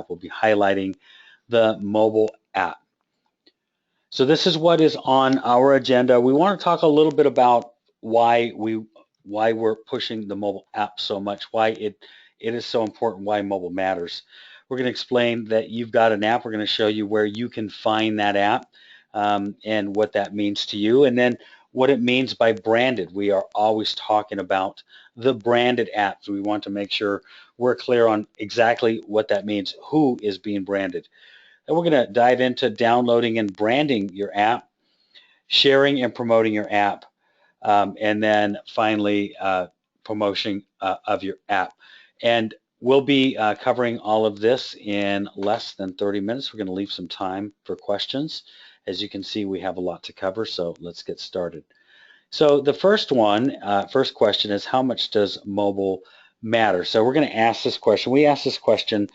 We'll be highlighting the mobile app. So this is what is on our agenda. We want to talk a little bit about why we're pushing the mobile app so much, why it is so important, why mobile matters. We're going to explain that you've got an app. We're going to show you where you can find that app and what that means to you, and then what it means by branded. We are always talking about the branded apps. We want to make sure we're clear on exactly what that means, who is being branded. And we're going to dive into downloading and branding your app, sharing and promoting your app, and then finally promotion of your app. And we'll be covering all of this in less than 30 minutes. We're going to leave some time for questions. As you can see, we have a lot to cover, so let's get started. So the first question is, how much does mobile matter? So we're going to ask this question. We asked this question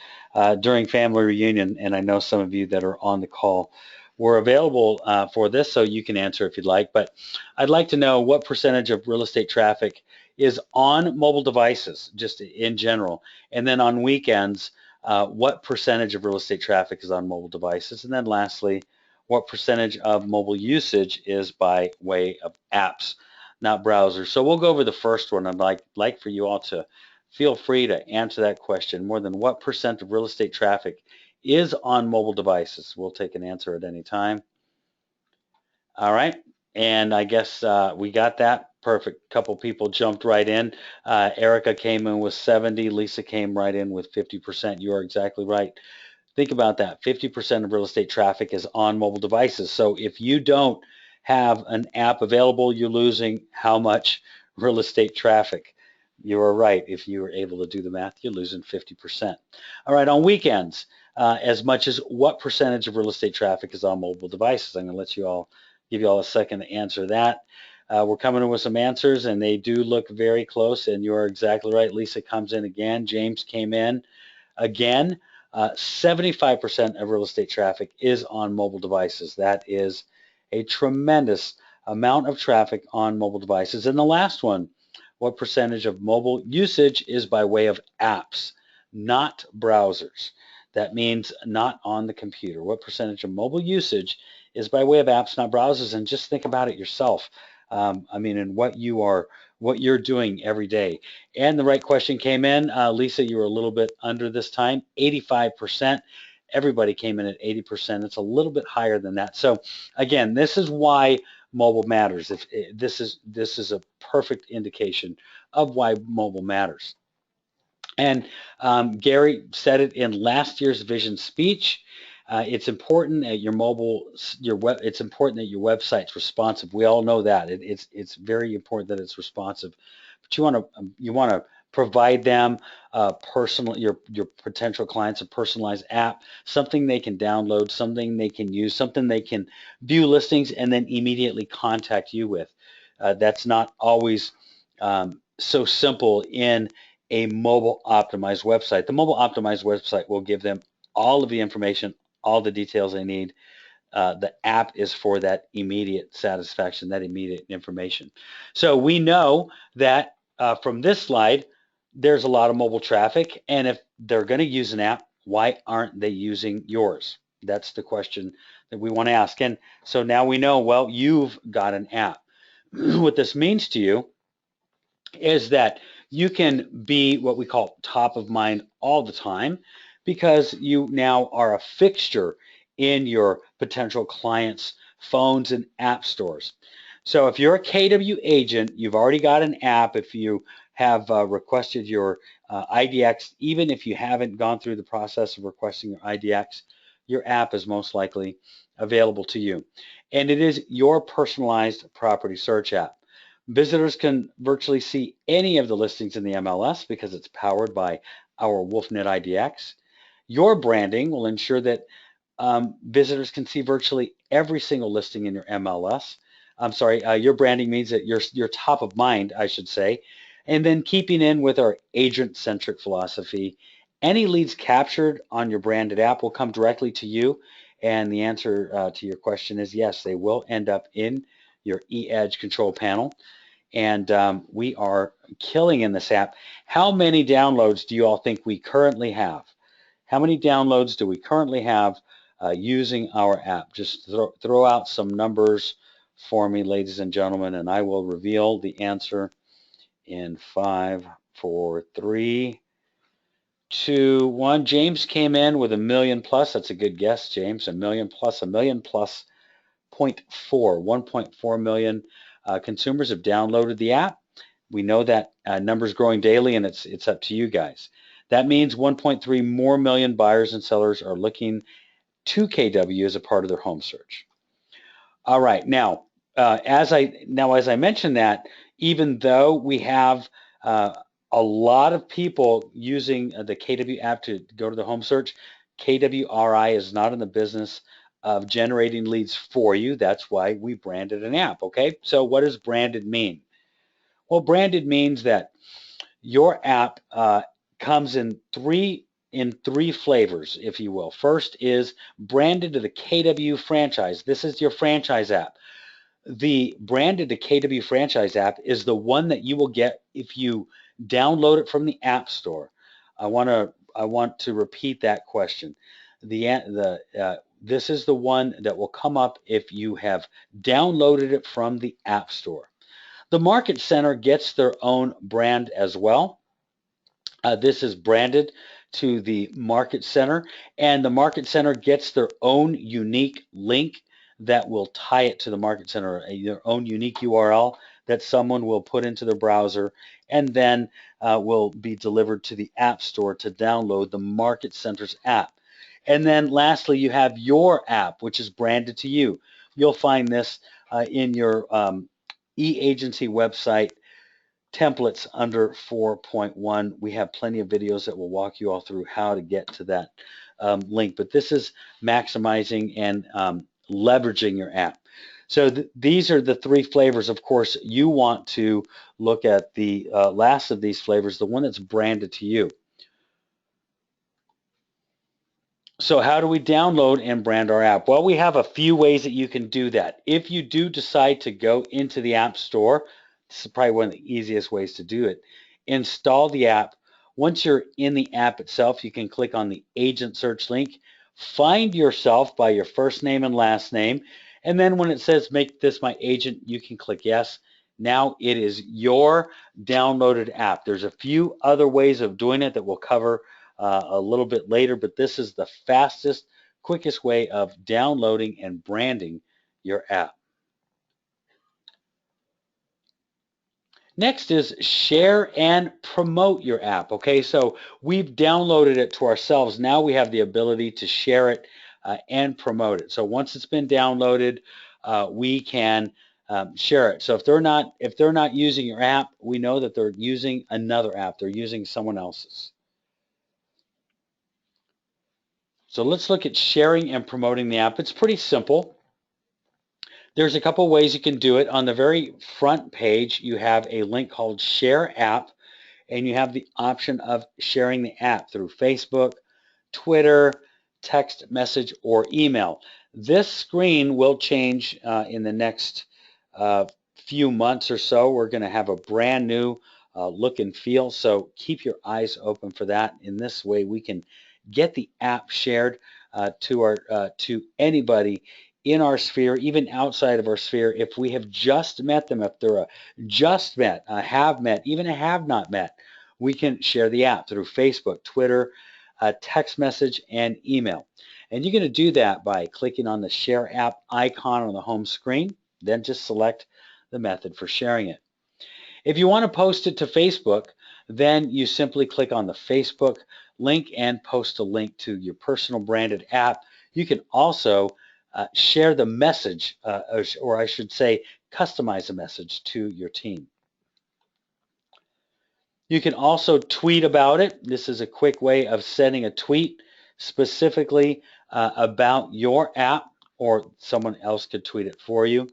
during family reunion, and I know some of you that are on the call were available for this, so you can answer if you'd like. But I'd like to know what percentage of real estate traffic is on mobile devices, just in general, and then on weekends, what percentage of real estate traffic is on mobile devices, and then lastly, what percentage of mobile usage is by way of apps, not browsers. So we'll go over the first one. I'd like for you all to feel free to answer that question. More than what percent of real estate traffic is on mobile devices? We'll take an answer at any time. All right, and I guess we got that. Perfect. Couple people jumped right in. Erica came in with 70. Lisa came right in with 50%. You are exactly right. Think about that. 50% of real estate traffic is on mobile devices. So if you don't have an app available, you're losing how much real estate traffic? You are right. If you were able to do the math, you're losing 50%. All right, on weekends, as much as what percentage of real estate traffic is on mobile devices? I'm going to give you all a second to answer that. We're coming in with some answers, and they do look very close, and you're exactly right. Lisa comes in again. James came in again. 75% of real estate traffic is on mobile devices. That is a tremendous amount of traffic on mobile devices. And the last one, what percentage of mobile usage is by way of apps, not browsers? That means not on the computer. What percentage of mobile usage is by way of apps, not browsers? And just think about it yourself. And what you're doing every day. And the right question came in. Lisa, you were a little bit under this time, 85%. Everybody came in at 80%. It's a little bit higher than that. So again, this is why mobile matters. This is a perfect indication of why mobile matters. And Gary said it in last year's vision speech. It's important that it's important that your website's responsive. We all know that. It's very important that it's responsive. But you want to provide them your potential clients a personalized app, something they can download, something they can use, something they can view listings and then immediately contact you with. That's not always so simple in a mobile optimized website. The mobile optimized website will give them all of the information, all the details they need. The app is for that immediate satisfaction, that immediate information. So we know that from this slide, there's a lot of mobile traffic, and if they're going to use an app, why aren't they using yours? That's the question that we want to ask. And so now we know, well, you've got an app. What this means to you is that you can be what we call top of mind all the time, because you now are a fixture in your potential clients' phones and app stores. So if you're a KW agent, you've already got an app. If you have requested your IDX, even if you haven't gone through the process of requesting your IDX, your app is most likely available to you. And it is your personalized property search app. Visitors can virtually see any of the listings in the MLS because it's powered by our WolfNet IDX. Your branding will ensure that visitors can see virtually every single listing in your MLS. Your branding means that you're top of mind, I should say. And then keeping in with our agent-centric philosophy, any leads captured on your branded app will come directly to you. And the answer to your question is yes, they will end up in your eEdge control panel. And we are killing in this app. How many downloads do you all think we currently have? How many downloads do we currently have using our app? Just throw out some numbers for me, ladies and gentlemen, and I will reveal the answer in 5, 4, 3, 2, 1. James came in with 1,000,000 plus. That's a good guess, James. 1,000,000 plus, 1,000,000 plus 0.4, 1.4 million consumers have downloaded the app. We know that number is growing daily, and it's up to you guys. That means 1.3 more million buyers and sellers are looking to KW as a part of their home search. All right, now as I mentioned that, even though we have a lot of people using the KW app to go to the home search, KWRI is not in the business of generating leads for you. That's why we branded an app. Okay, so what does branded mean? Well, branded means that your app comes in three flavors, if you will. First is branded to the KW franchise. This is your franchise app. The branded to KW franchise app is the one that you will get if you download it from the App Store. I want to repeat that question. This is the one that will come up if you have downloaded it from the App Store. The Market Center gets their own brand as well. This is branded to the Market Center, and the Market Center gets their own unique link that will tie it to the Market Center, their own unique URL that someone will put into their browser, and then will be delivered to the App Store to download the Market Center's app. And then lastly, you have your app, which is branded to you. You'll find this in your e-agency website templates under 4.1. We have plenty of videos that will walk you all through how to get to that link. But this is maximizing and leveraging your app. So these are the three flavors. Of course, you want to look at the last of these flavors, the one that's branded to you. So how do we download and brand our app? Well, we have a few ways that you can do that. If you do decide to go into the App Store, this is probably one of the easiest ways to do it. Install the app. Once you're in the app itself, you can click on the agent search link. Find yourself by your first name and last name. And then when it says make this my agent, you can click yes. Now it is your downloaded app. There's a few other ways of doing it that we'll cover a little bit later, but this is the fastest, quickest way of downloading and branding your app. Next is share and promote your app. Okay, so we've downloaded it to ourselves. Now we have the ability to share it and promote it. So once it's been downloaded, we can share it. So if they're not using your app, we know that they're using another app. They're using someone else's. So let's look at sharing and promoting the app. It's pretty simple. There's a couple ways you can do it. On the very front page, you have a link called Share App, and you have the option of sharing the app through Facebook, Twitter, text message, or email. This screen will change in the next few months or so. We're going to have a brand new look and feel, so keep your eyes open for that. In this way, we can get the app shared to anybody in our sphere, even outside of our sphere. If we have just met them, if they're a just met, a have met, even a have not met, we can share the app through Facebook, Twitter, text message, and email. And you're going to do that by clicking on the Share App icon on the home screen, then just select the method for sharing it. If you want to post it to Facebook, then you simply click on the Facebook link and post a link to your personal branded app. You can also share the message, or I should say, customize the message to your team. You can also tweet about it. This is a quick way of sending a tweet specifically about your app, or someone else could tweet it for you.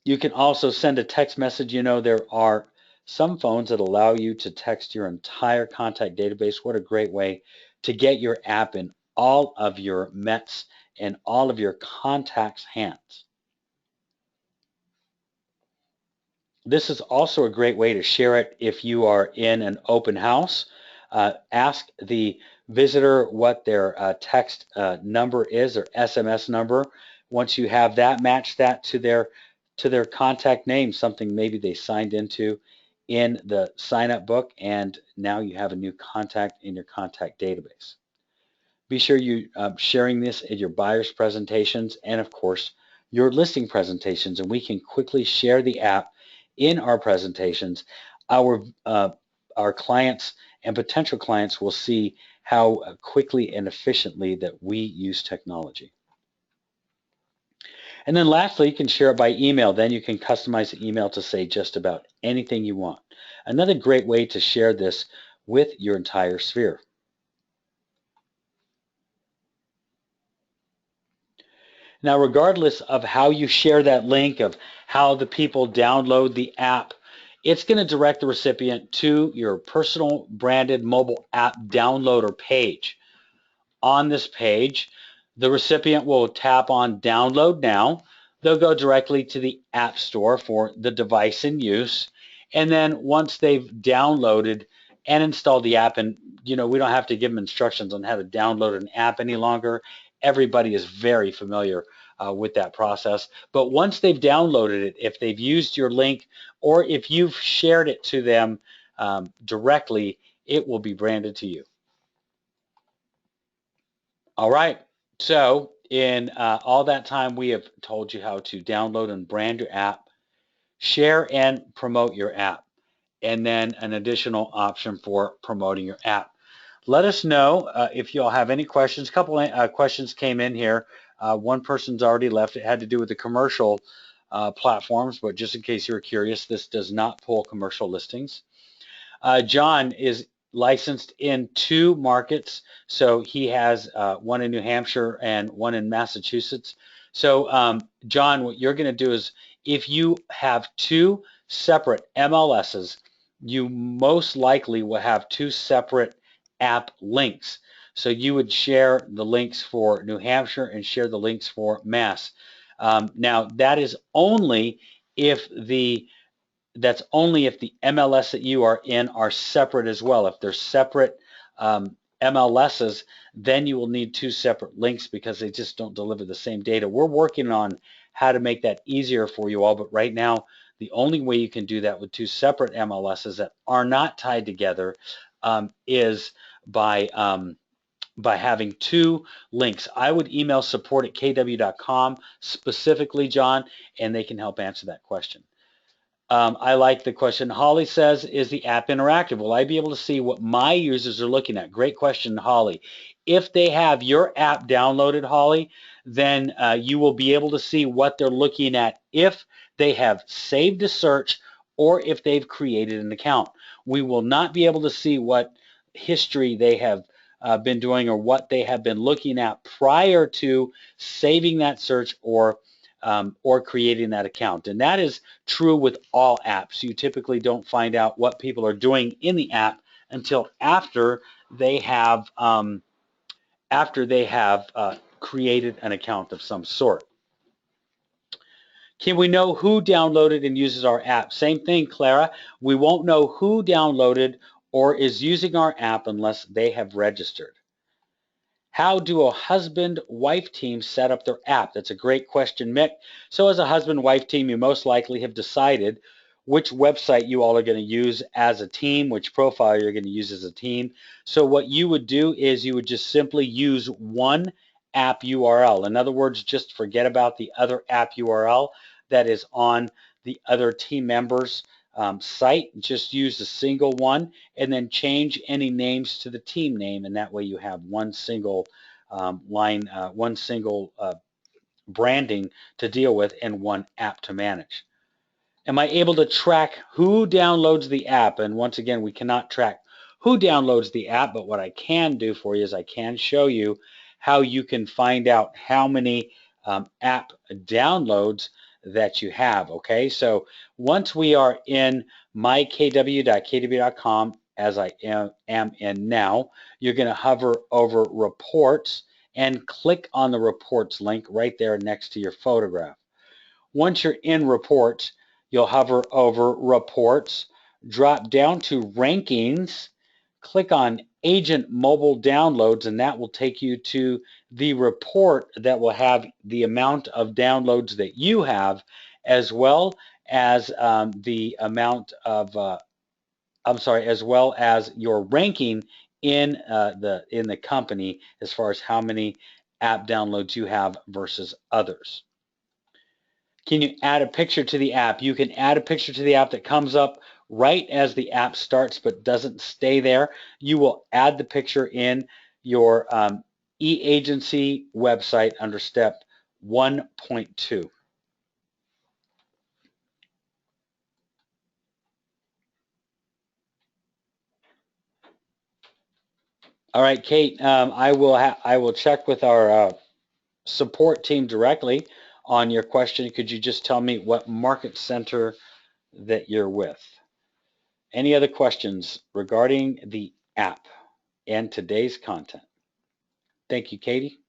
You can also send a text message. You know, there are some phones that allow you to text your entire contact database. What a great way to get your app in all of your Mets and all of your contacts' hands. This is also a great way to share it if you are in an open house. Ask the visitor what their text number is, or SMS number. Once you have that, match that to their contact name, something maybe they signed into in the sign-up book, and now you have a new contact in your contact database. Be sure you sharing this in your buyer's presentations and, of course, your listing presentations, and we can quickly share the app in our presentations. Our clients and potential clients will see how quickly and efficiently that we use technology. And then lastly, you can share it by email. Then you can customize the email to say just about anything you want. Another great way to share this with your entire sphere. Now, regardless of how you share that link, of how the people download the app, it's going to direct the recipient to your personal branded mobile app downloader page. On this page, the recipient will tap on Download Now. They'll go directly to the App Store for the device in use. And then once they've downloaded and installed the app, and we don't have to give them instructions on how to download an app any longer. Everybody is very familiar with that process. But once they've downloaded it, if they've used your link or if you've shared it to them directly, it will be branded to you. All right, so in all that time, we have told you how to download and brand your app, share and promote your app, and then an additional option for promoting your app. Let us know if you all have any questions. A couple questions came in here. One person's already left. It had to do with the commercial platforms, but just in case you're curious, this does not pull commercial listings. John is licensed in 2 markets, so he has one in New Hampshire and one in Massachusetts. So John, what you're going to do is, if you have 2 separate MLSs, you most likely will have 2 separate app links. So you would share the links for New Hampshire and share the links for Mass. Now that is only if the MLS that you are in are separate as well. If they're separate MLSs, then you will need 2 separate links because they just don't deliver the same data. We're working on how to make that easier for you all, but right now, the only way you can do that with 2 separate MLSs that are not tied together is by having 2 links. I would email support@kw.com specifically, John, and they can help answer that question. I like the question. Holly says, is the app interactive? Will I be able to see what my users are looking at? Great question, Holly. If they have your app downloaded, Holly, then you will be able to see what they're looking at if they have saved a search or if they've created an account. We will not be able to see what history they have been doing or what they have been looking at prior to saving that search or creating that account. And that is true with all apps. You typically don't find out what people are doing in the app until after they have created an account of some sort. Can we know who downloaded and uses our app? Same thing, Clara. We won't know who downloaded or is using our app unless they have registered. How do a husband-wife team set up their app? That's a great question, Mick. So as a husband-wife team, you most likely have decided which website you all are going to use as a team, which profile you're going to use as a team. So what you would do is you would just simply use one app URL. In other words, just forget about the other app URL that is on the other team members' site. Just use a single one and then change any names to the team name, and that way you have one single branding to deal with and one app to manage. Am I able to track who downloads the app? And once again, we cannot track who downloads the app, but what I can do for you is I can show you how you can find out how many app downloads that you have. Okay, so once we are in mykw.kw.com, as I am in now, you're going to hover over reports and click on the reports link right there next to your photograph. Once you're in reports, you'll hover over reports, drop down to rankings, click on agent mobile downloads, and that will take you to the report that will have the amount of downloads that you have, as well as the amount of, as well as your ranking in the company as far as how many app downloads you have versus others. Can you add a picture to the app? You can add a picture to the app that comes up right as the app starts but doesn't stay there. You will add the picture in your e-agency website under step 1.2. All right, Kate, I will check with our support team directly on your question. Could you just tell me what market center that you're with? Any other questions regarding the app and today's content? Thank you, Katie.